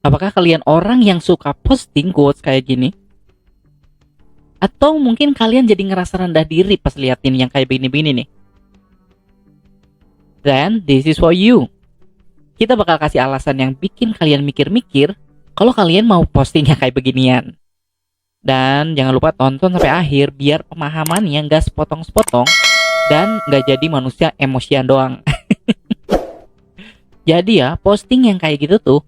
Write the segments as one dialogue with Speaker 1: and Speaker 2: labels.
Speaker 1: Apakah kalian orang yang suka posting quotes kayak gini? Atau mungkin kalian jadi ngerasa rendah diri pas liatin yang kayak begini-begini nih? Then this is for you. Kita bakal kasih alasan yang bikin kalian mikir-mikir kalau kalian mau posting yang kayak beginian. Dan jangan lupa tonton sampai akhir biar pemahamannya nggak sepotong-sepotong dan nggak jadi manusia emosian doang. Jadi ya, posting yang kayak gitu tuh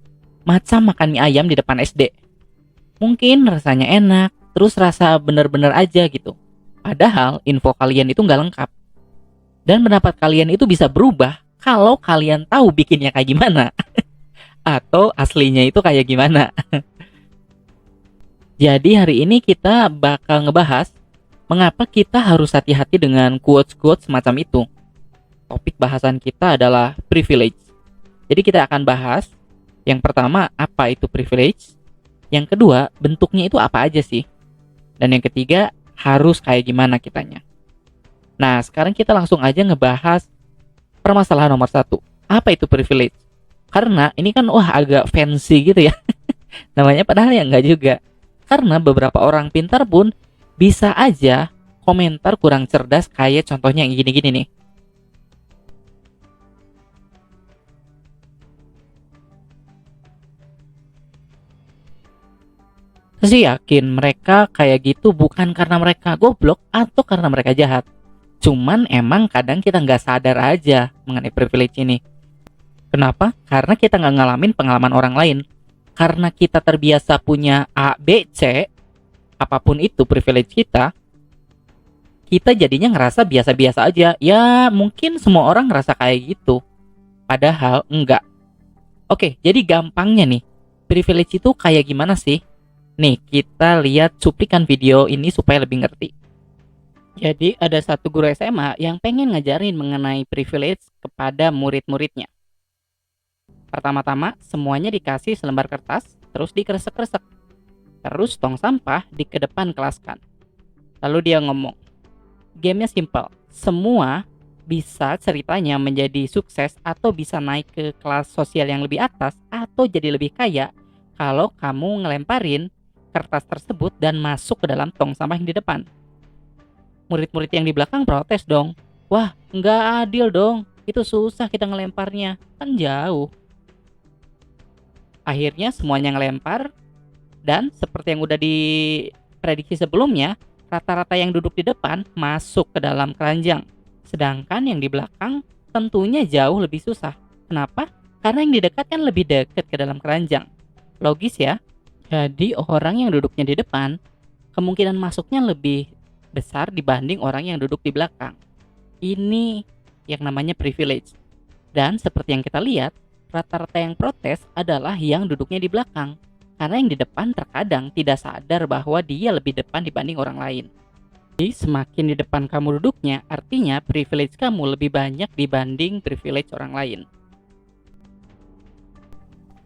Speaker 1: macam makan mie ayam di depan SD. Mungkin rasanya enak, terus rasa bener-bener aja gitu. Padahal info kalian itu nggak lengkap. Dan pendapat kalian itu bisa berubah kalau kalian tahu bikinnya kayak gimana. Atau aslinya itu kayak gimana. Jadi hari ini kita bakal ngebahas mengapa kita harus hati-hati dengan quotes-quotes semacam itu. Topik bahasan kita adalah privilege. Jadi kita akan bahas yang pertama, apa itu privilege? Yang kedua, bentuknya itu apa aja sih? Dan yang ketiga, harus kayak gimana kitanya? Nah, sekarang kita langsung aja ngebahas permasalahan nomor satu. Apa itu privilege? Karena ini kan agak fancy gitu ya. Namanya padahal ya enggak juga. Karena beberapa orang pintar pun bisa aja komentar kurang cerdas kayak contohnya yang gini-gini nih. Saya yakin mereka kayak gitu bukan karena mereka goblok atau karena mereka jahat. Cuman emang kadang kita nggak sadar aja mengenai privilege ini. Kenapa? Karena kita nggak ngalamin pengalaman orang lain. Karena kita terbiasa punya A, B, C, apapun itu privilege kita jadinya ngerasa biasa-biasa aja. Ya mungkin semua orang ngerasa kayak gitu. Padahal enggak. Oke, jadi gampangnya nih, privilege itu kayak gimana sih? Nih, kita lihat cuplikan video ini supaya lebih ngerti. Jadi ada satu guru SMA yang pengen ngajarin mengenai privilege kepada murid-muridnya. Pertama-tama, semuanya dikasih selembar kertas, terus dikresek-kresek. Terus tong sampah dikedepan kelaskan. Lalu dia ngomong, gamenya simple. Semua bisa ceritanya menjadi sukses atau bisa naik ke kelas sosial yang lebih atas atau jadi lebih kaya kalau kamu ngelemparin kertas tersebut dan masuk ke dalam tong sampah yang di depan. Murid-murid yang di belakang protes dong. Wah, nggak adil dong. Itu susah kita ngelemparnya. Kan jauh. Akhirnya semuanya ngelempar. Dan seperti yang udah diprediksi sebelumnya, rata-rata yang duduk di depan masuk ke dalam keranjang. Sedangkan yang di belakang tentunya jauh lebih susah. Kenapa? Karena yang di dekat kan lebih dekat ke dalam keranjang. Logis ya? Jadi orang yang duduknya di depan, kemungkinan masuknya lebih besar dibanding orang yang duduk di belakang. Ini yang namanya privilege. Dan seperti yang kita lihat, rata-rata yang protes adalah yang duduknya di belakang. Karena yang di depan terkadang tidak sadar bahwa dia lebih depan dibanding orang lain. Jadi semakin di depan kamu duduknya, artinya privilege kamu lebih banyak dibanding privilege orang lain.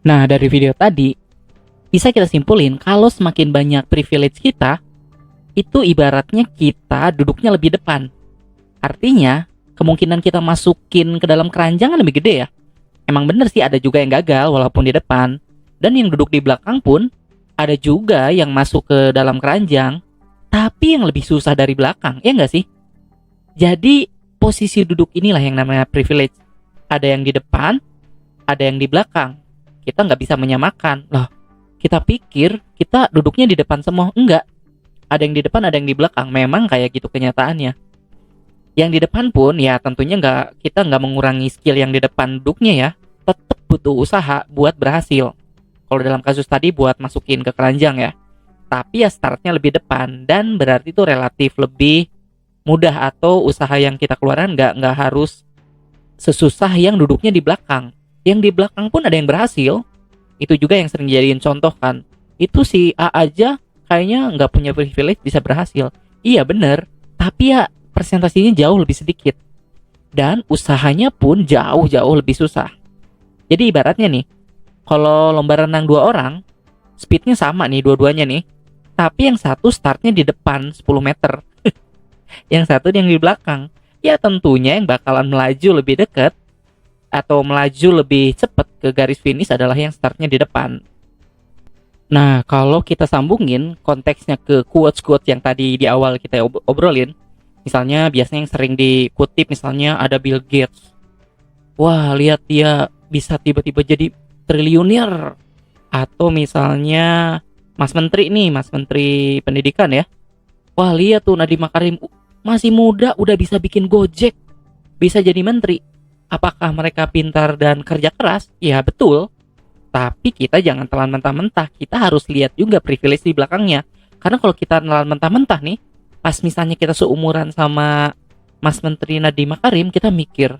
Speaker 1: Nah, dari video tadi, bisa kita simpulin kalau semakin banyak privilege kita, itu ibaratnya kita duduknya lebih depan. Artinya, kemungkinan kita masukin ke dalam keranjang kan lebih gede ya. Emang bener sih ada juga yang gagal walaupun di depan. Dan yang duduk di belakang pun, ada juga yang masuk ke dalam keranjang, tapi yang lebih susah dari belakang, ya nggak sih? Jadi, posisi duduk inilah yang namanya privilege. Ada yang di depan, ada yang di belakang. Kita nggak bisa menyamakan. Loh, kita pikir kita duduknya di depan semua. Enggak. Ada yang di depan, ada yang di belakang. Memang kayak gitu kenyataannya. Yang di depan pun ya tentunya kita nggak mengurangi skill yang di depan duduknya ya. Tetap butuh usaha buat berhasil. Kalau dalam kasus tadi buat masukin ke keranjang ya. Tapi ya startnya lebih depan dan berarti itu relatif lebih mudah atau usaha yang kita keluarkan nggak harus sesusah yang duduknya di belakang. Yang di belakang pun ada yang berhasil. Itu juga yang sering jadiin contoh kan. Itu si A aja kayaknya nggak punya privilege bisa berhasil. Iya bener, tapi ya presentasinya jauh lebih sedikit. Dan usahanya pun jauh-jauh lebih susah. Jadi ibaratnya nih, kalau lomba renang 2 orang, speednya sama nih dua-duanya nih. Tapi yang satu startnya di depan 10 meter. Yang satu yang di belakang. Ya tentunya yang bakalan melaju lebih dekat atau melaju lebih cepat ke garis finish adalah yang startnya di depan. Nah, kalau kita sambungin konteksnya ke quotes-quotes yang tadi di awal kita obrolin, misalnya biasanya yang sering dikutip misalnya ada Bill Gates. Wah, lihat dia bisa tiba-tiba jadi triliuner. Atau misalnya Mas Menteri nih, Mas Menteri Pendidikan ya. Wah, lihat tuh Nadiem Makarim masih muda udah bisa bikin Gojek, bisa jadi menteri. Apakah mereka pintar dan kerja keras? Ya, betul. Tapi kita jangan telan mentah-mentah. Kita harus lihat juga privilege di belakangnya. Karena kalau kita telan mentah-mentah nih, pas misalnya kita seumuran sama Mas Menteri Nadiem Makarim, kita mikir,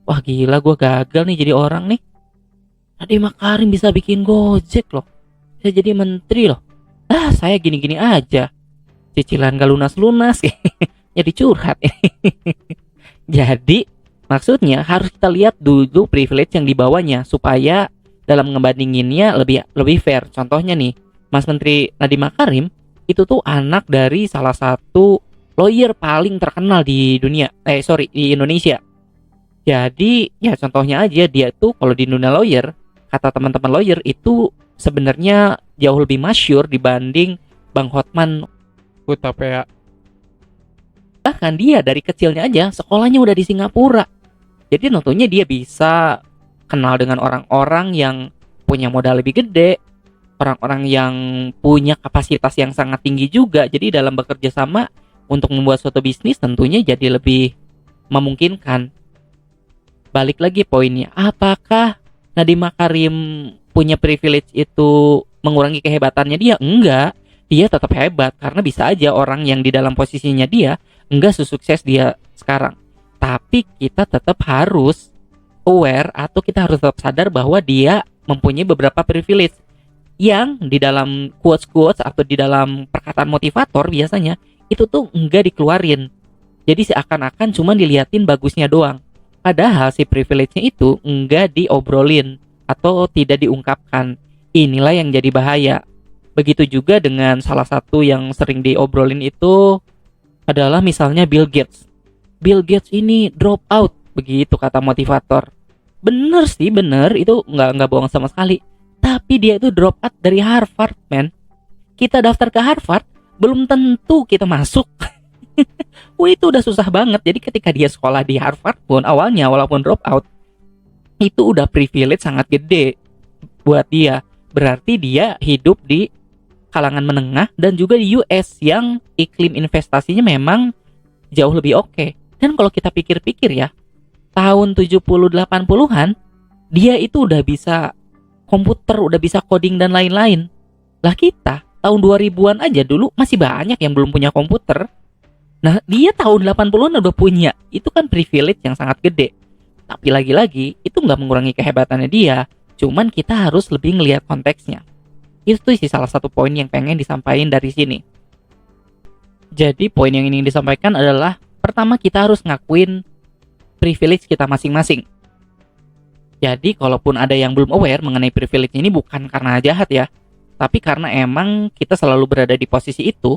Speaker 1: wah gila gue gagal nih jadi orang nih. Nadiem Makarim bisa bikin Gojek loh. Bisa jadi menteri loh. Ah, saya gini-gini aja. Cicilan gak lunas-lunas. Jadi curhat. Jadi, maksudnya harus kita lihat dulu privilege yang dibawanya supaya dalam ngebandinginnya lebih fair. Contohnya nih, Mas Menteri Nadiem Makarim itu tuh anak dari salah satu lawyer paling terkenal di dunia. Di Indonesia. Jadi, ya contohnya aja dia tuh kalau di dunia lawyer, kata teman-teman lawyer itu sebenarnya jauh lebih masyhur dibanding Bang Hotman Hutapea. Bahkan dia dari kecilnya aja sekolahnya udah di Singapura. Jadi tentunya dia bisa kenal dengan orang-orang yang punya modal lebih gede, orang-orang yang punya kapasitas yang sangat tinggi juga. Jadi dalam bekerja sama untuk membuat suatu bisnis tentunya jadi lebih memungkinkan. Balik lagi poinnya, apakah Nadiem Makarim punya privilege itu mengurangi kehebatannya dia? Enggak, dia tetap hebat karena bisa aja orang yang di dalam posisinya dia enggak sesukses dia sekarang. Tapi kita tetap harus aware atau kita harus tetap sadar bahwa dia mempunyai beberapa privilege yang di dalam quotes-quotes atau di dalam perkataan motivator biasanya itu tuh enggak dikeluarin. Jadi seakan-akan cuma diliatin bagusnya doang. Padahal si privilege-nya itu enggak diobrolin atau tidak diungkapkan. Inilah yang jadi bahaya. Begitu juga dengan salah satu yang sering diobrolin itu adalah misalnya Bill Gates. Bill Gates ini drop out, begitu kata motivator. Bener sih, bener, itu nggak bohong sama sekali. Tapi dia itu drop out dari Harvard, man. Kita daftar ke Harvard, belum tentu kita masuk. Wah, itu udah susah banget. Jadi ketika dia sekolah di Harvard pun awalnya walaupun drop out, itu udah privilege sangat gede buat dia. Berarti dia hidup di kalangan menengah dan juga di US yang iklim investasinya memang jauh lebih oke. Dan kalau kita pikir-pikir ya, tahun 70-80-an dia itu udah bisa komputer, udah bisa coding dan lain-lain. Lah kita tahun 2000-an aja dulu masih banyak yang belum punya komputer. Nah, dia tahun 80-an udah punya. Itu kan privilege yang sangat gede. Tapi lagi-lagi itu nggak mengurangi kehebatannya dia. Cuman kita harus lebih ngelihat konteksnya. Itu sih salah satu poin yang pengen disampaikan dari sini. Jadi poin yang ingin disampaikan adalah pertama kita harus ngakuin privilege kita masing-masing. Jadi kalaupun ada yang belum aware mengenai privilege ini bukan karena jahat ya, tapi karena emang kita selalu berada di posisi itu.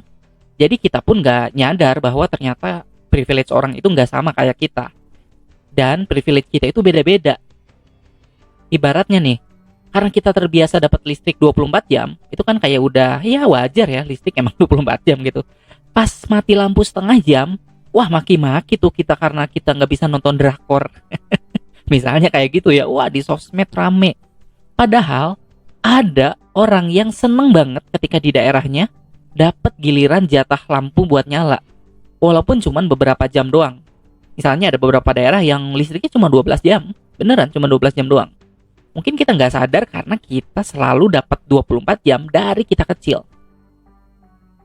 Speaker 1: Jadi kita pun nggak nyadar bahwa ternyata privilege orang itu nggak sama kayak kita. Dan privilege kita itu beda-beda. Ibaratnya nih, karena kita terbiasa dapat listrik 24 jam, itu kan kayak udah ya wajar ya listrik emang 24 jam gitu. Pas mati lampu setengah jam, wah maki-maki tuh kita karena kita nggak bisa nonton drakor. Misalnya kayak gitu ya, wah di sosmed rame. Padahal ada orang yang seneng banget ketika di daerahnya dapat giliran jatah lampu buat nyala. Walaupun cuma beberapa jam doang. Misalnya ada beberapa daerah yang listriknya cuma 12 jam. Beneran cuma 12 jam doang. Mungkin kita nggak sadar karena kita selalu dapat 24 jam dari kita kecil.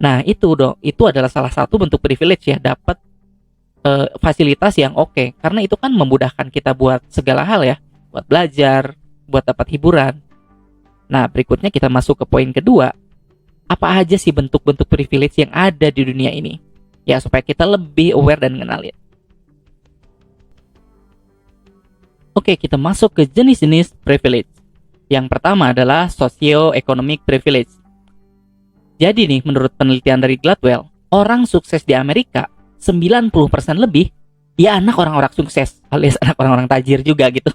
Speaker 1: Nah itu adalah salah satu bentuk privilege ya, dapat fasilitas yang oke. Karena itu kan memudahkan kita buat segala hal ya. Buat belajar, buat dapat hiburan. Nah berikutnya kita masuk ke poin kedua. Apa aja sih bentuk-bentuk privilege yang ada di dunia ini? Ya supaya kita lebih aware dan mengenalin. Oke, kita masuk ke jenis-jenis privilege. Yang pertama adalah socio-economic privilege. Jadi nih, menurut penelitian dari Gladwell, orang sukses di Amerika 90% lebih dia anak orang-orang sukses, alias anak orang-orang tajir juga gitu.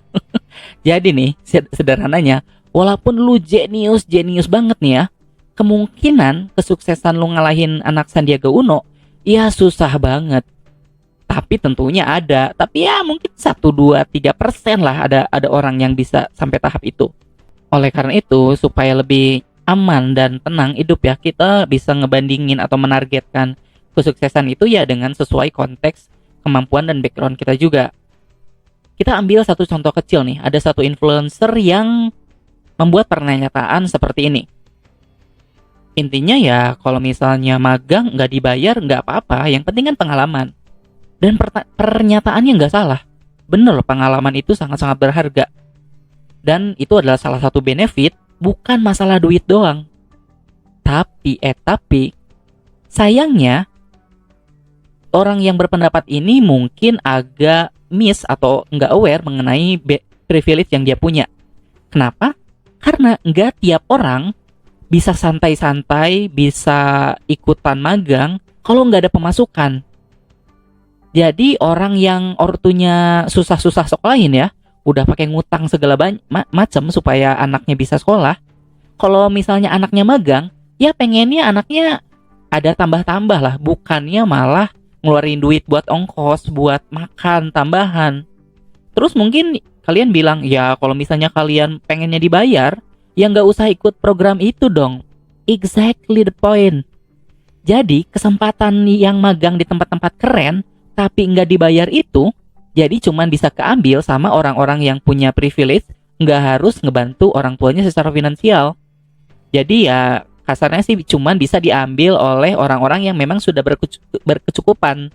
Speaker 1: Jadi nih, sederhananya, walaupun lu jenius banget nih ya, kemungkinan kesuksesan lu ngalahin anak Sandiaga Uno, ya susah banget. Tapi tentunya ada. Tapi ya mungkin 1, 2, 3% lah ada orang yang bisa sampai tahap itu. Oleh karena itu, supaya lebih aman dan tenang hidup ya, kita bisa ngebandingin atau menargetkan kesuksesan itu ya dengan sesuai konteks, kemampuan dan background kita juga. Kita ambil satu contoh kecil nih. Ada satu influencer yang membuat pernyataan seperti ini. Intinya ya, kalau misalnya magang nggak dibayar nggak apa-apa, yang penting kan pengalaman. Dan pernyataannya nggak salah. Bener, pengalaman itu sangat-sangat berharga. Dan itu adalah salah satu benefit, bukan masalah duit doang. Tapi sayangnya, orang yang berpendapat ini mungkin agak miss atau nggak aware mengenai privilege yang dia punya. Kenapa? Karena nggak tiap orang bisa santai-santai, bisa ikutan magang kalau nggak ada pemasukan. Jadi orang yang ortunya susah-susah sekolahin ya, udah pakai ngutang segala macam supaya anaknya bisa sekolah. Kalau misalnya anaknya magang, ya pengennya anaknya ada tambah-tambah lah, bukannya malah ngeluarin duit buat ongkos, buat makan tambahan. Terus mungkin kalian bilang, ya kalau misalnya kalian pengennya dibayar, ya nggak usah ikut program itu dong. Exactly the point. Jadi kesempatan yang magang di tempat-tempat keren tapi nggak dibayar itu, jadi cuman bisa keambil sama orang-orang yang punya privilege, nggak harus ngebantu orang tuanya secara finansial. Jadi ya kasarnya sih cuman bisa diambil oleh orang-orang yang memang sudah berkecukupan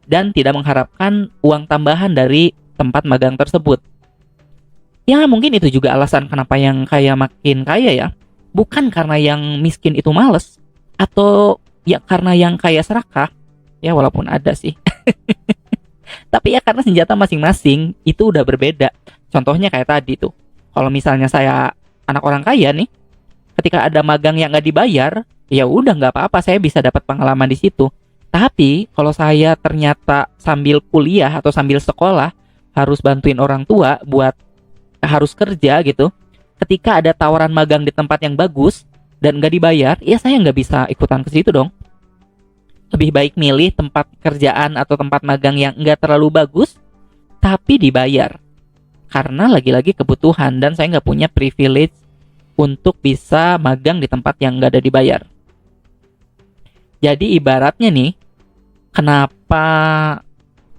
Speaker 1: dan tidak mengharapkan uang tambahan dari tempat magang tersebut. Ya mungkin itu juga alasan kenapa yang kaya makin kaya ya. Bukan karena yang miskin itu males, atau ya karena yang kaya serakah. Ya walaupun ada sih. Tapi ya karena senjata masing-masing itu udah berbeda. Contohnya kayak tadi tuh. Kalau misalnya saya anak orang kaya nih, ketika ada magang yang nggak dibayar, ya udah nggak apa-apa, saya bisa dapat pengalaman di situ. Tapi kalau saya ternyata sambil kuliah atau sambil sekolah harus bantuin orang tua buat harus kerja gitu, ketika ada tawaran magang di tempat yang bagus dan nggak dibayar, ya saya nggak bisa ikutan ke situ dong. Lebih baik milih tempat kerjaan atau tempat magang yang nggak terlalu bagus tapi dibayar, karena lagi-lagi kebutuhan dan saya nggak punya privilege untuk bisa magang di tempat yang nggak ada dibayar. Jadi ibaratnya nih, kenapa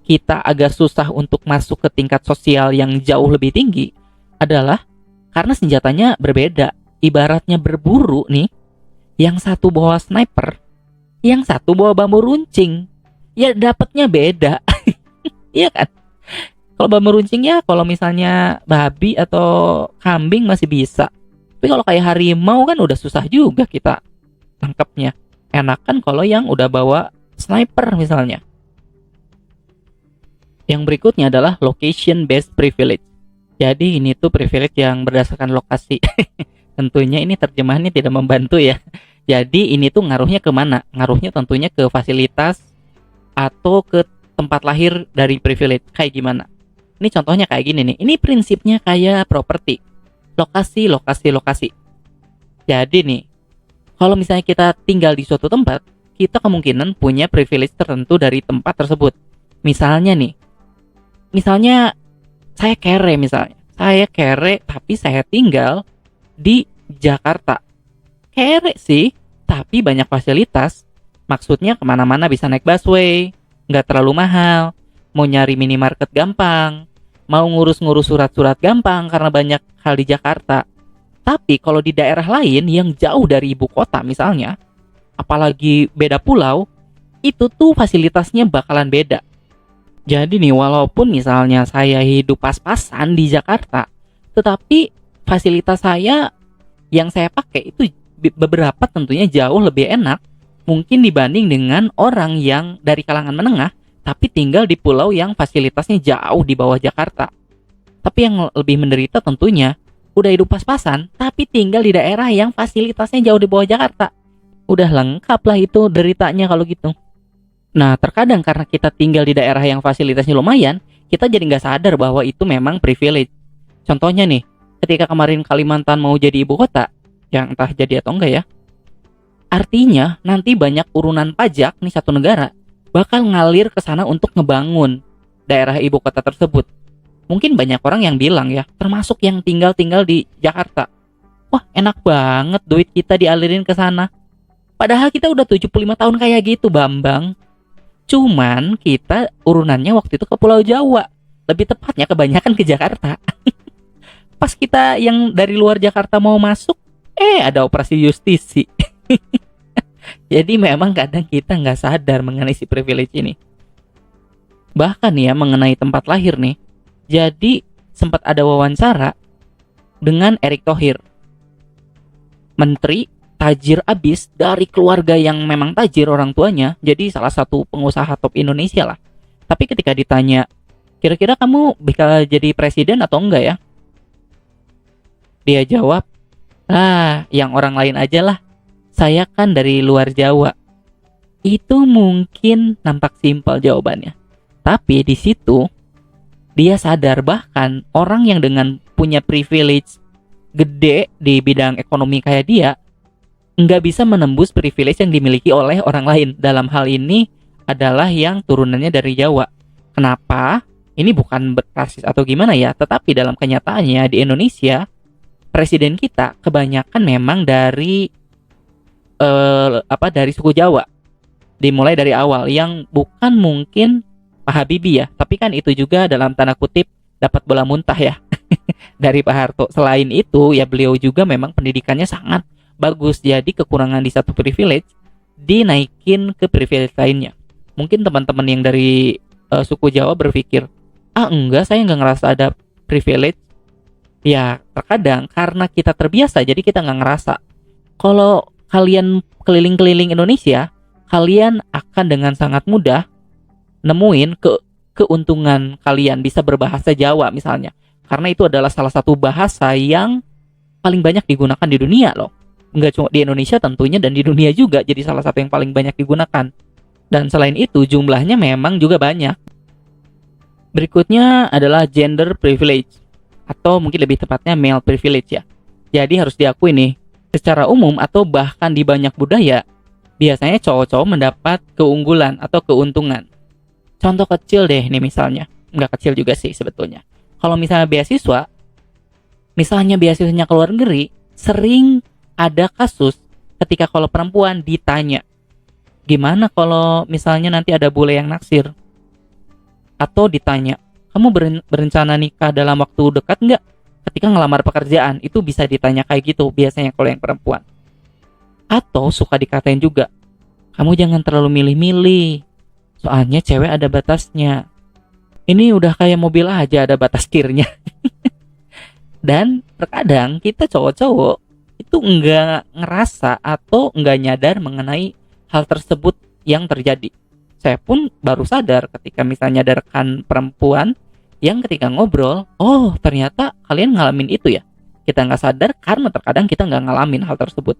Speaker 1: kita agak susah untuk masuk ke tingkat sosial yang jauh lebih tinggi adalah karena senjatanya berbeda. Ibaratnya berburu nih, yang satu bawa sniper, yang satu bawa bambu runcing, ya dapatnya beda. Iya kan? Kalau bambu runcing ya kalau misalnya babi atau kambing masih bisa, tapi kalau kayak harimau kan udah susah juga kita tangkapnya. Enakan kalau yang udah bawa sniper misalnya. Yang berikutnya adalah location based privilege. Jadi ini tuh privilege yang berdasarkan lokasi. Tentunya ini terjemahannya tidak membantu ya. Jadi ini tuh ngaruhnya ke mana? Ngaruhnya tentunya ke fasilitas atau ke tempat lahir dari privilege. Kayak gimana? Ini contohnya kayak gini nih. Ini prinsipnya kayak properti. Lokasi, lokasi, lokasi. Jadi nih, kalau misalnya kita tinggal di suatu tempat, kita kemungkinan punya privilege tertentu dari tempat tersebut. Misalnya saya kere misalnya. Saya kere tapi saya tinggal di Jakarta. Kere sih, tapi banyak fasilitas. Maksudnya kemana-mana bisa naik busway, nggak terlalu mahal. Mau nyari minimarket gampang. Mau ngurus-ngurus surat-surat gampang karena banyak hal di Jakarta. Tapi kalau di daerah lain yang jauh dari ibu kota misalnya, apalagi beda pulau, itu tuh fasilitasnya bakalan beda. Jadi nih, walaupun misalnya saya hidup pas-pasan di Jakarta, tetapi fasilitas saya yang saya pakai itu beberapa tentunya jauh lebih enak mungkin dibanding dengan orang yang dari kalangan menengah tapi tinggal di pulau yang fasilitasnya jauh di bawah Jakarta. Tapi yang lebih menderita tentunya udah hidup pas-pasan tapi tinggal di daerah yang fasilitasnya jauh di bawah Jakarta. Udah lengkap lah itu deritanya kalau gitu. Nah, terkadang karena kita tinggal di daerah yang fasilitasnya lumayan, kita jadi nggak sadar bahwa itu memang privilege. Contohnya nih, ketika kemarin Kalimantan mau jadi ibu kota, yang entah jadi atau enggak ya, Artinya nanti banyak urunan pajak nih satu negara bakal ngalir ke sana untuk ngebangun daerah ibu kota tersebut. Mungkin banyak orang yang bilang ya, termasuk yang tinggal di Jakarta. Wah, enak banget duit kita dialirin ke sana. Padahal kita udah 75 tahun kayak gitu, Bambang. Cuman kita urunannya waktu itu ke Pulau Jawa. Lebih tepatnya kebanyakan ke Jakarta. Pas kita yang dari luar Jakarta mau masuk, ada operasi justisi. Jadi memang kadang kita nggak sadar mengenai si privilege ini. Bahkan ya mengenai tempat lahir nih. Jadi sempat ada wawancara dengan Erick Thohir. Menteri tajir abis dari keluarga yang memang tajir orang tuanya. Jadi salah satu pengusaha top Indonesia lah. Tapi ketika ditanya, kira-kira kamu bisa jadi presiden atau enggak ya? Dia jawab, yang orang lain aja lah. Saya kan dari luar Jawa. Itu mungkin nampak simpel jawabannya. Tapi di situ dia sadar bahkan orang yang dengan punya privilege gede di bidang ekonomi kayak dia nggak bisa menembus privilege yang dimiliki oleh orang lain. Dalam hal ini adalah yang turunannya dari Jawa. Kenapa? Ini bukan rasis atau gimana ya, tetapi dalam kenyataannya di Indonesia presiden kita kebanyakan memang dari dari suku Jawa. Dimulai dari awal yang bukan mungkin Pak Habibie ya, tapi kan itu juga dalam tanda kutip dapat bola muntah ya dari Pak Harto. Selain itu ya beliau juga memang pendidikannya sangat bagus, jadi kekurangan di satu privilege dinaikin ke privilege lainnya. Mungkin teman-teman yang dari suku Jawa berpikir, enggak, saya nggak ngerasa ada privilege. Ya terkadang karena kita terbiasa jadi kita nggak ngerasa. Kalau kalian keliling-keliling Indonesia, kalian akan dengan sangat mudah nemuin keuntungan kalian bisa berbahasa Jawa misalnya. Karena itu adalah salah satu bahasa yang paling banyak digunakan di dunia loh. Nggak cuma di Indonesia tentunya, dan di dunia juga jadi salah satu yang paling banyak digunakan. Dan selain itu jumlahnya memang juga banyak. Berikutnya adalah gender privilege, atau mungkin lebih tepatnya male privilege ya. Jadi harus diakui nih, secara umum atau bahkan di banyak budaya, biasanya cowok-cowok mendapat keunggulan atau keuntungan. Contoh kecil deh nih misalnya, nggak kecil juga sih sebetulnya. Kalau misalnya beasiswa, misalnya beasiswanya ke luar negeri, sering ada kasus ketika kalau perempuan ditanya, gimana kalau misalnya nanti ada bule yang naksir? Atau ditanya, kamu berencana nikah dalam waktu dekat nggak? Ketika ngelamar pekerjaan, itu bisa ditanya kayak gitu biasanya kalau yang perempuan. Atau suka dikatain juga, kamu jangan terlalu milih-milih, soalnya cewek ada batasnya. Ini udah kayak mobil aja ada batas tirnya. Dan terkadang kita cowok-cowok itu nggak ngerasa atau nggak nyadar mengenai hal tersebut yang terjadi. Saya pun baru sadar ketika misalnya ada rekan perempuan yang ketika ngobrol, oh ternyata kalian ngalamin itu ya. Kita nggak sadar karena terkadang kita nggak ngalamin hal tersebut.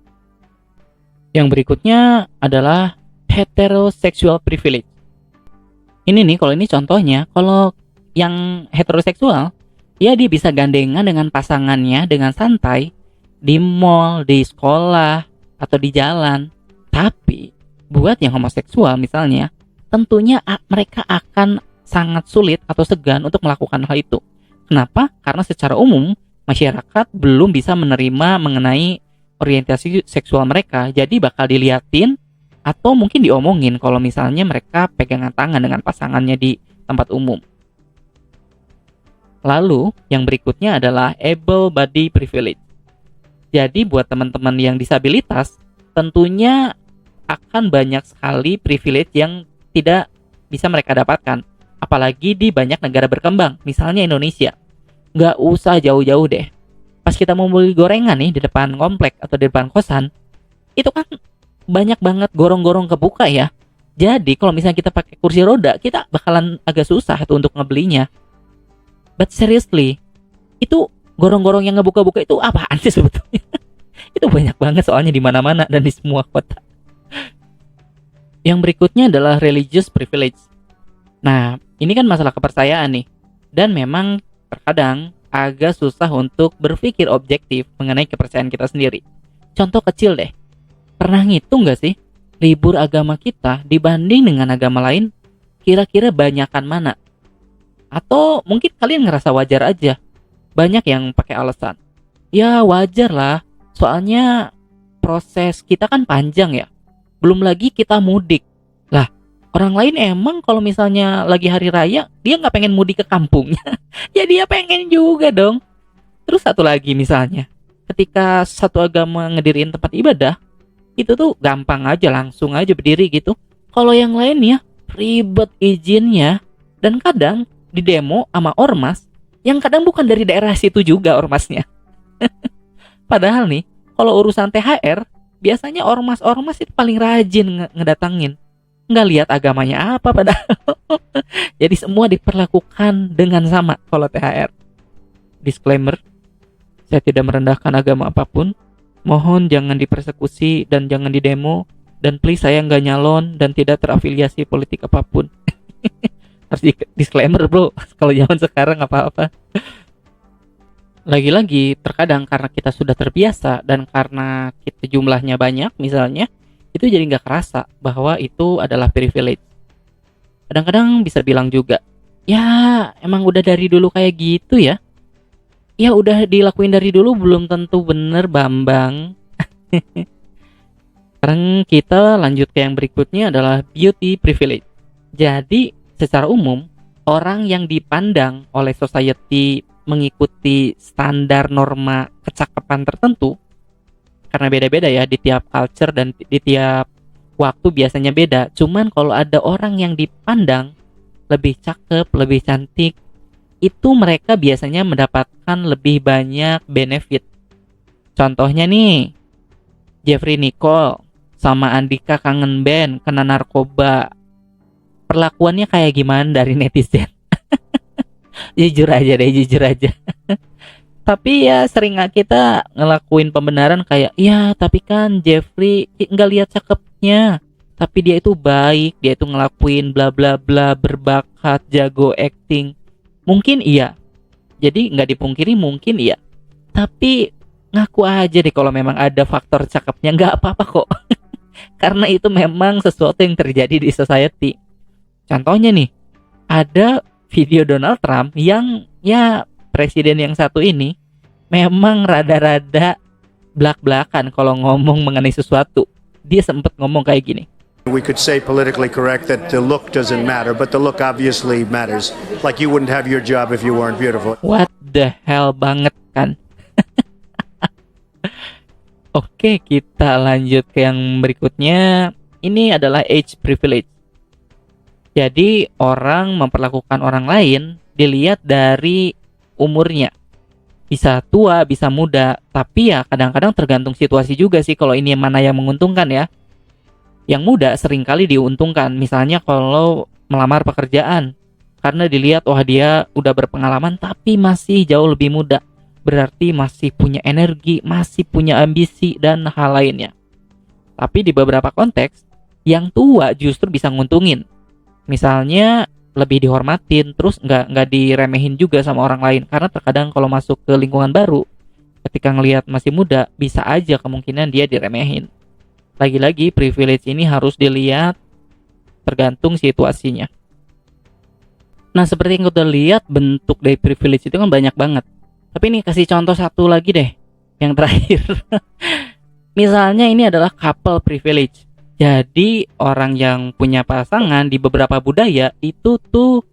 Speaker 1: Yang berikutnya adalah heterosexual privilege. Ini nih, kalau ini contohnya, kalau yang heteroseksual, ya dia bisa gandengan dengan pasangannya dengan santai di mall, di sekolah, atau di jalan. Tapi buat yang homoseksual misalnya, tentunya mereka akan sangat sulit atau segan untuk melakukan hal itu. Kenapa? Karena secara umum masyarakat belum bisa menerima mengenai orientasi seksual mereka. Jadi bakal diliatin atau mungkin diomongin kalau misalnya mereka pegangan tangan dengan pasangannya di tempat umum. Lalu yang berikutnya adalah able body privilege. Jadi buat teman-teman yang disabilitas, tentunya akan banyak sekali privilege yang tidak bisa mereka dapatkan. Apalagi di banyak negara berkembang, misalnya Indonesia. Nggak usah jauh-jauh deh. Pas kita mau beli gorengan nih di depan komplek atau di depan kosan, itu kan banyak banget gorong-gorong kebuka ya. Jadi kalau misalnya kita pakai kursi roda, kita bakalan agak susah tuh untuk ngebelinya. But seriously, itu gorong-gorong yang ngebuka-buka itu apaan sih sebetulnya? Itu banyak banget soalnya di mana-mana dan di semua kota. Yang berikutnya adalah religious privilege. Nah, ini kan masalah kepercayaan nih. Dan memang terkadang agak susah untuk berpikir objektif mengenai kepercayaan kita sendiri. Contoh kecil deh. Pernah ngitung nggak sih, libur agama kita dibanding dengan agama lain, kira-kira banyakan mana? Atau mungkin kalian ngerasa wajar aja? Banyak yang pakai alasan, ya wajar lah, soalnya proses kita kan panjang ya. Belum lagi kita mudik. Lah, orang lain emang kalau misalnya lagi hari raya, dia nggak pengen mudik ke kampungnya. Ya dia pengen juga dong. Terus satu lagi misalnya, ketika satu agama ngediriin tempat ibadah, itu tuh gampang aja, langsung aja berdiri gitu. Kalau yang lainnya, ribet izinnya. Dan kadang di demo sama ormas, yang kadang bukan dari daerah situ juga ormasnya. Padahal nih, kalau urusan THR, biasanya ormas-ormas itu paling rajin ngedatangin. Nggak lihat agamanya apa padahal. Jadi semua diperlakukan dengan sama kalau THR. Disclaimer, saya tidak merendahkan agama apapun. Mohon jangan dipersekusi dan jangan didemo. Dan please saya nggak nyalon dan tidak terafiliasi politik apapun. Harus disclaimer bro, kalau zaman sekarang apa-apa. Lagi-lagi terkadang karena kita sudah terbiasa dan karena kita jumlahnya banyak misalnya, itu jadi nggak kerasa bahwa itu adalah privilege. Kadang-kadang bisa bilang juga, ya emang udah dari dulu kayak gitu ya. Ya udah dilakuin dari dulu belum tentu bener Bambang. Sekarang kita lanjut ke yang berikutnya adalah beauty privilege. Jadi secara umum, orang yang dipandang oleh society mengikuti standar norma kecakapan tertentu, karena beda-beda ya di tiap culture dan di tiap waktu biasanya beda. Cuman kalau ada orang yang dipandang lebih cakep, lebih cantik, itu mereka biasanya mendapatkan lebih banyak benefit. Contohnya nih, Jeffrey Nicole sama Andika kangen band, kena narkoba. Perlakuannya kayak gimana dari netizen? Jujur aja deh, jujur aja. Tapi ya sering kita ngelakuin pembenaran kayak, ya tapi kan Jeffrey nggak lihat cakepnya, tapi dia itu baik, dia itu ngelakuin bla bla bla, berbakat, jago acting. Mungkin iya. Jadi nggak dipungkiri mungkin iya. Tapi ngaku aja deh kalau memang ada faktor cakepnya, nggak apa-apa kok. Karena itu memang sesuatu yang terjadi di society. Contohnya nih, ada video Donald Trump yang ya presiden yang satu ini memang rada-rada belak-belakan kalau ngomong mengenai sesuatu. Dia sempat ngomong kayak gini.
Speaker 2: We could say politically correct that the look doesn't matter, but the look obviously matters. Like you wouldn't have your job if you weren't beautiful.
Speaker 1: What the hell banget kan? Oke, kita lanjut ke yang berikutnya. Ini adalah age privilege. Jadi orang memperlakukan orang lain dilihat dari umurnya. Bisa tua, bisa muda, tapi ya kadang-kadang tergantung situasi juga sih kalau ini mana yang menguntungkan ya. Yang muda seringkali diuntungkan, misalnya kalau melamar pekerjaan. Karena dilihat, wah dia udah berpengalaman tapi masih jauh lebih muda. Berarti masih punya energi, masih punya ambisi, dan hal lainnya. Tapi di beberapa konteks, yang tua justru bisa nguntungin. Misalnya lebih dihormatin, terus nggak diremehin juga sama orang lain. Karena terkadang kalau masuk ke lingkungan baru, ketika ngelihat masih muda, bisa aja kemungkinan dia diremehin. Lagi-lagi privilege ini harus dilihat tergantung situasinya. Nah seperti yang kita lihat, bentuk dari privilege itu kan banyak banget. Tapi ini kasih contoh satu lagi deh, yang terakhir. Misalnya ini adalah couple privilege. Jadi orang yang punya pasangan di beberapa budaya itu tuh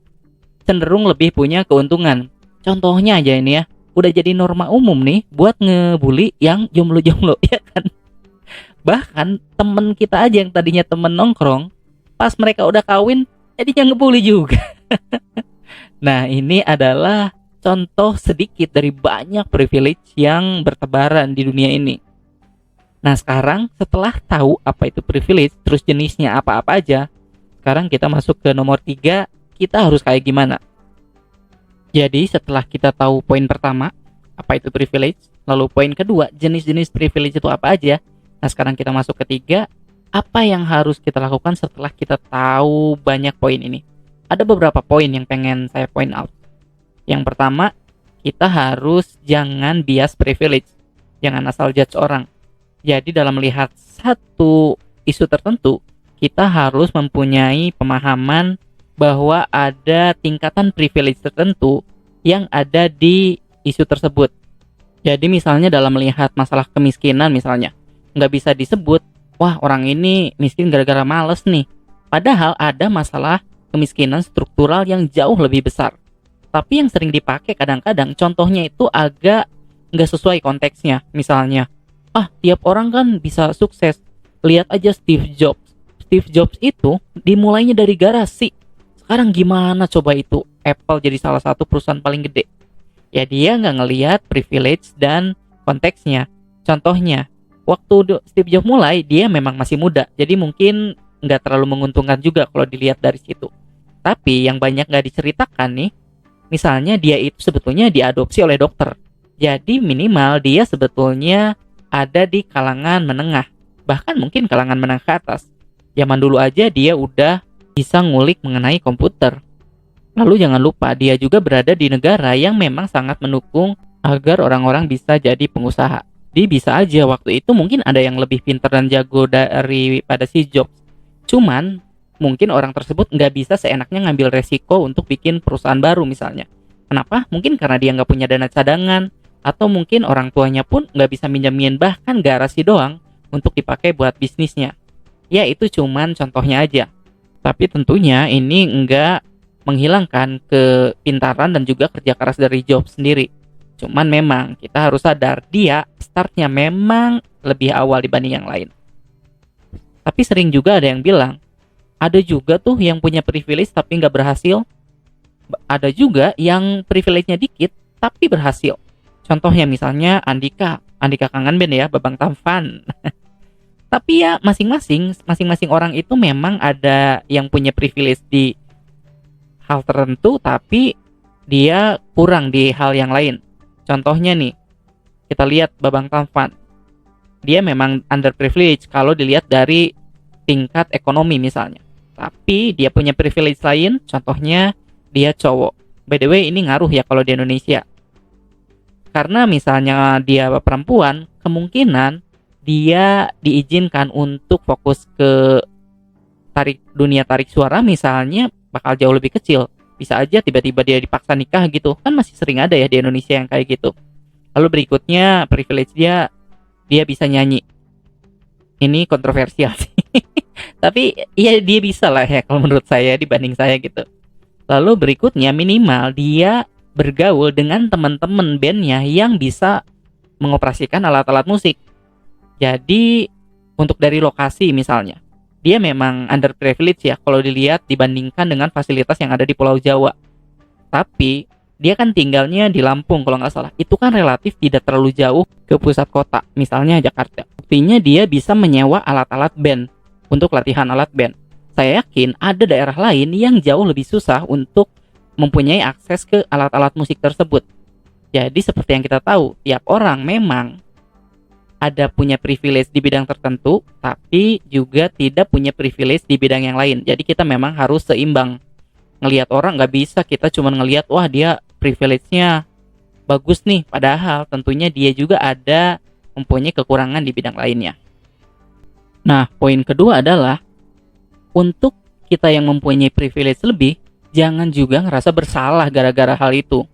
Speaker 1: cenderung lebih punya keuntungan. Contohnya aja ini ya, udah jadi norma umum nih buat ngebully yang jomblo-jomblo ya kan. Bahkan temen kita aja yang tadinya temen nongkrong, pas mereka udah kawin, jadinya ngebully juga. Nah ini adalah contoh sedikit dari banyak privilege yang bertebaran di dunia ini. Nah sekarang setelah tahu apa itu privilege, terus jenisnya apa-apa aja, sekarang kita masuk ke nomor 3, kita harus kayak gimana? Jadi setelah kita tahu poin pertama, apa itu privilege, lalu poin kedua, jenis-jenis privilege itu apa aja. Nah sekarang kita masuk ke 3, apa yang harus kita lakukan setelah kita tahu banyak poin ini? Ada beberapa poin yang pengen saya point out. Yang pertama, kita harus jangan bias privilege. Jangan asal judge orang. Jadi dalam melihat satu isu tertentu, kita harus mempunyai pemahaman bahwa ada tingkatan privilege tertentu yang ada di isu tersebut. Jadi misalnya dalam melihat masalah kemiskinan misalnya, nggak bisa disebut, wah orang ini miskin gara-gara males nih. Padahal ada masalah kemiskinan struktural yang jauh lebih besar. Tapi yang sering dipakai kadang-kadang contohnya itu agak nggak sesuai konteksnya. Misalnya, tiap orang kan bisa sukses. Lihat aja Steve Jobs. Steve Jobs itu dimulainya dari garasi. Sekarang gimana coba itu Apple jadi salah satu perusahaan paling gede? Ya dia nggak ngelihat privilege dan konteksnya. Contohnya, waktu Steve Jobs mulai, dia memang masih muda. Jadi mungkin nggak terlalu menguntungkan juga kalau dilihat dari situ. Tapi yang banyak nggak diceritakan nih, misalnya dia itu sebetulnya diadopsi oleh dokter. Jadi minimal dia sebetulnya ada di kalangan menengah. Bahkan mungkin kalangan menengah ke atas. Zaman dulu aja dia udah bisa ngulik mengenai komputer. Lalu jangan lupa dia juga berada di negara yang memang sangat mendukung agar orang-orang bisa jadi pengusaha. Jadi bisa aja waktu itu mungkin ada yang lebih pintar dan jago daripada si Jobs. Cuman mungkin orang tersebut nggak bisa seenaknya ngambil resiko untuk bikin perusahaan baru misalnya. Kenapa? Mungkin karena dia nggak punya dana cadangan, atau mungkin orang tuanya pun nggak bisa minjemin bahkan garasi doang untuk dipakai buat bisnisnya. Ya itu cuman contohnya aja. Tapi tentunya ini nggak menghilangkan kepintaran dan juga kerja keras dari Jobs sendiri. Cuman memang kita harus sadar dia startnya memang lebih awal dibanding yang lain. Tapi sering juga ada yang bilang, ada juga tuh yang punya privilege tapi nggak berhasil. Ada juga yang privilege-nya dikit tapi berhasil. Contohnya misalnya Andika Kangen Band ya, Babang Tampan. Tapi ya masing-masing orang itu memang ada yang punya privilege di hal tertentu tapi dia kurang di hal yang lain. Contohnya nih, kita lihat Babang Tampan. Dia memang underprivileged kalau dilihat dari tingkat ekonomi misalnya. Tapi dia punya privilege lain, contohnya dia cowok. By the way, ini ngaruh ya kalau di Indonesia. Karena misalnya dia perempuan, kemungkinan dia diizinkan untuk fokus ke dunia tarik suara misalnya bakal jauh lebih kecil. Bisa aja tiba-tiba dia dipaksa nikah gitu. Kan masih sering ada ya di Indonesia yang kayak gitu. Lalu berikutnya privilege dia bisa nyanyi. Ini kontroversial sih. Tapi ya dia bisa lah ya kalau menurut saya dibanding saya gitu. Lalu berikutnya minimal dia bergaul dengan teman-teman bandnya yang bisa mengoperasikan alat-alat musik. Jadi untuk dari lokasi misalnya, dia memang underprivileged ya kalau dilihat dibandingkan dengan fasilitas yang ada di Pulau Jawa. Tapi dia kan tinggalnya di Lampung kalau nggak salah. Itu kan relatif tidak terlalu jauh ke pusat kota, misalnya Jakarta. Buktinya dia bisa menyewa alat-alat band untuk latihan alat band. Saya yakin ada daerah lain yang jauh lebih susah untuk mempunyai akses ke alat-alat musik tersebut. Jadi seperti yang kita tahu, tiap orang memang ada punya privilege di bidang tertentu, tapi juga tidak punya privilege di bidang yang lain. Jadi kita memang harus seimbang. Ngelihat orang nggak bisa kita cuma ngelihat, wah dia privilege-nya bagus nih. Padahal tentunya dia juga ada mempunyai kekurangan di bidang lainnya. Nah, poin kedua adalah, untuk kita yang mempunyai privilege lebih, jangan juga ngerasa bersalah gara-gara hal itu.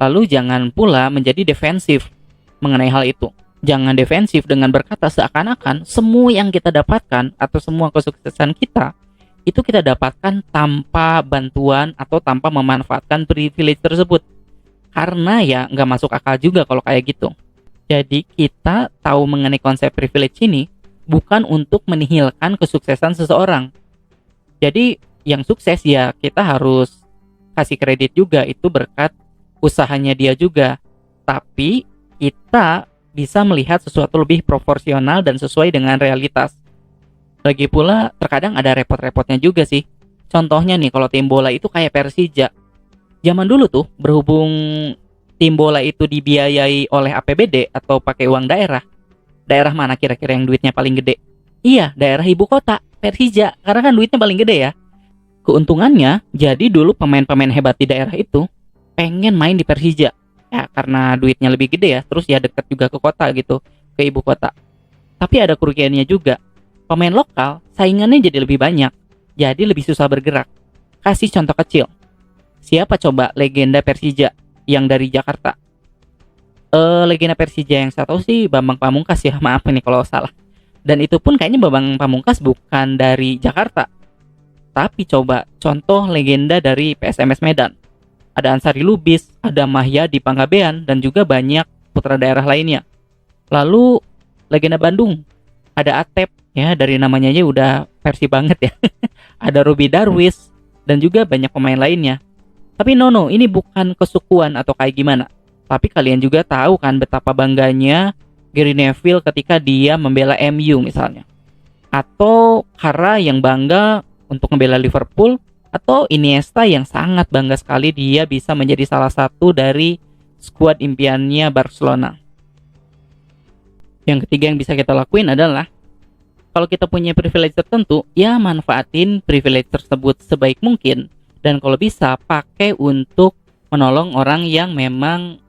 Speaker 1: Lalu jangan pula menjadi defensif mengenai hal itu. Jangan defensif dengan berkata seakan-akan semua yang kita dapatkan atau semua kesuksesan kita itu kita dapatkan tanpa bantuan atau tanpa memanfaatkan privilege tersebut. Karena ya nggak masuk akal juga kalau kayak gitu. Jadi kita tahu mengenai konsep privilege ini bukan untuk menihilkan kesuksesan seseorang. Jadi yang sukses ya kita harus kasih kredit juga, itu berkat usahanya dia juga. Tapi kita bisa melihat sesuatu lebih proporsional dan sesuai dengan realitas. Lagi pula terkadang ada repot-repotnya juga sih. Contohnya nih kalau tim bola itu kayak Persija. Zaman dulu tuh berhubung tim bola itu dibiayai oleh APBD atau pakai uang daerah. Daerah mana kira-kira yang duitnya paling gede? Iya, daerah ibu kota, Persija. Karena kan duitnya paling gede ya. Keuntungannya, jadi dulu pemain-pemain hebat di daerah itu pengen main di Persija. Ya karena duitnya lebih gede ya, terus ya dekat juga ke kota gitu, ke ibu kota. Tapi ada kerugiannya juga. Pemain lokal saingannya jadi lebih banyak, jadi lebih susah bergerak. Kasih contoh kecil. Siapa coba legenda Persija yang dari Jakarta? Legenda Persija yang saya tahu sih Bambang Pamungkas ya, maaf nih kalau salah. Dan itu pun kayaknya Bambang Pamungkas bukan dari Jakarta. Tapi coba contoh legenda dari PSMS Medan. Ada Ansari Lubis, ada Mahyadi Panggabean, dan juga banyak putra daerah lainnya. Lalu legenda Bandung, ada Atep, ya dari namanya aja udah Persi banget ya. Ada Ruby Darwis, dan juga banyak pemain lainnya. Tapi no, ini bukan kesukuan atau kayak gimana. Tapi kalian juga tahu kan betapa bangganya Gary Neville ketika dia membela MU misalnya. Atau Kara yang bangga untuk membela Liverpool, atau Iniesta yang sangat bangga sekali dia bisa menjadi salah satu dari skuad impiannya Barcelona. Yang ketiga yang bisa kita lakuin adalah kalau kita punya privilege tertentu, ya manfaatin privilege tersebut sebaik mungkin, dan kalau bisa pakai untuk menolong orang yang memang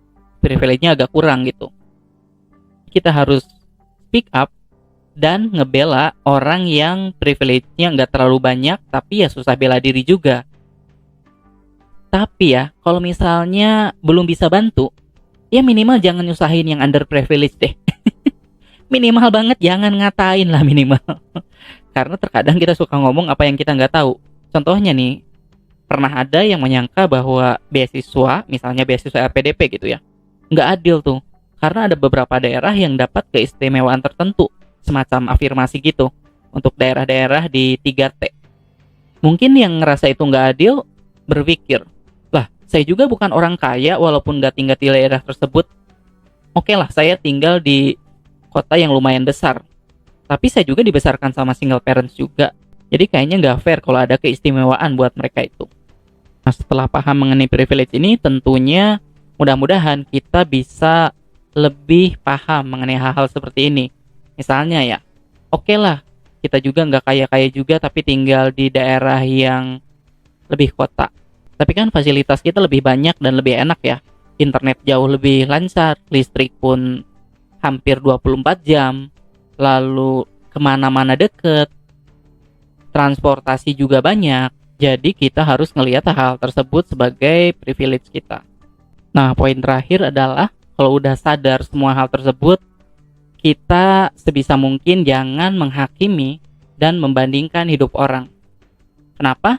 Speaker 1: privilege-nya agak kurang gitu. Kita harus speak up dan ngebela orang yang privilege-nya nggak terlalu banyak, tapi ya susah bela diri juga. Tapi ya, kalau misalnya belum bisa bantu, ya minimal jangan nyusahin yang underprivileged deh. Minimal banget jangan ngatain lah minimal. Karena terkadang kita suka ngomong apa yang kita nggak tahu. Contohnya nih, pernah ada yang menyangka bahwa beasiswa, misalnya beasiswa RPDP gitu ya, nggak adil tuh. Karena ada beberapa daerah yang dapat keistimewaan tertentu, semacam afirmasi gitu untuk daerah-daerah di 3T. Mungkin yang ngerasa itu nggak adil berpikir, lah saya juga bukan orang kaya walaupun nggak tinggal di daerah tersebut. Oke lah, saya tinggal di kota yang lumayan besar, tapi saya juga dibesarkan sama single parents juga. Jadi kayaknya nggak fair kalau ada keistimewaan buat mereka itu. Nah, setelah paham mengenai privilege ini, tentunya mudah-mudahan kita bisa lebih paham mengenai hal-hal seperti ini. Misalnya ya, oke lah, kita juga nggak kaya-kaya juga tapi tinggal di daerah yang lebih kota. Tapi kan fasilitas kita lebih banyak dan lebih enak ya. Internet jauh lebih lancar, listrik pun hampir 24 jam, lalu kemana-mana deket, transportasi juga banyak. Jadi kita harus ngelihat hal tersebut sebagai privilege kita. Nah, poin terakhir adalah kalau udah sadar semua hal tersebut, kita sebisa mungkin jangan menghakimi dan membandingkan hidup orang. Kenapa?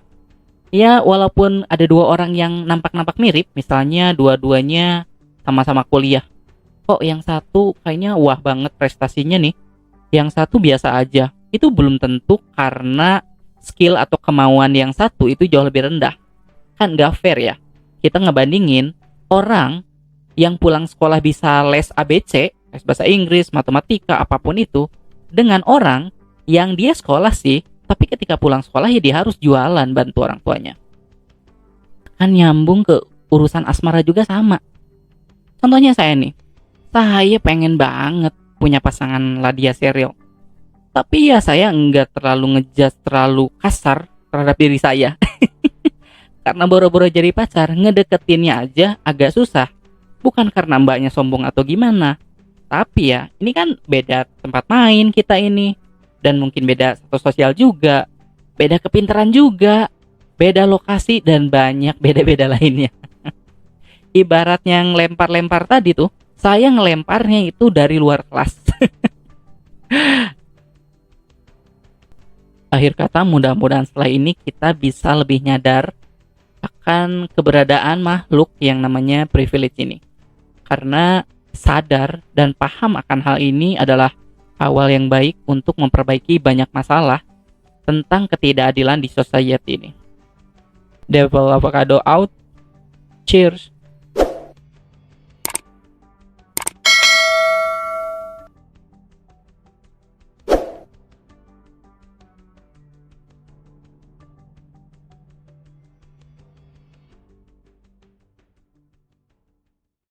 Speaker 1: Ya, walaupun ada dua orang yang nampak-nampak mirip, misalnya dua-duanya sama-sama kuliah. Kok yang satu kayaknya wah banget prestasinya nih, yang satu biasa aja. Itu belum tentu karena skill atau kemauan yang satu itu jauh lebih rendah. Kan gak fair ya. Kita ngebandingin orang yang pulang sekolah bisa les ABC, les bahasa Inggris, matematika, apapun itu, dengan orang yang dia sekolah sih, tapi ketika pulang sekolah ya dia harus jualan bantu orang tuanya. Kan nyambung ke urusan asmara juga sama. Contohnya saya nih, saya pengen banget punya pasangan Ladia Sheryl. Tapi ya saya nggak terlalu ngejudge terlalu kasar terhadap diri saya. Karena boro-boro jadi pacar, ngedeketinnya aja agak susah. Bukan karena mbaknya sombong atau gimana. Tapi ya, ini kan beda tempat main kita ini. Dan mungkin beda status sosial juga. Beda kepintaran juga. Beda lokasi dan banyak beda-beda lainnya. Ibarat yang lempar-lempar tadi tuh, saya ngelemparnya itu dari luar kelas. Akhir kata, mudah-mudahan setelah ini kita bisa lebih nyadar akan keberadaan makhluk yang namanya privilege ini. Karena sadar dan paham akan hal ini adalah awal yang baik untuk memperbaiki banyak masalah tentang ketidakadilan di society ini. Devil Avocado out. Cheers.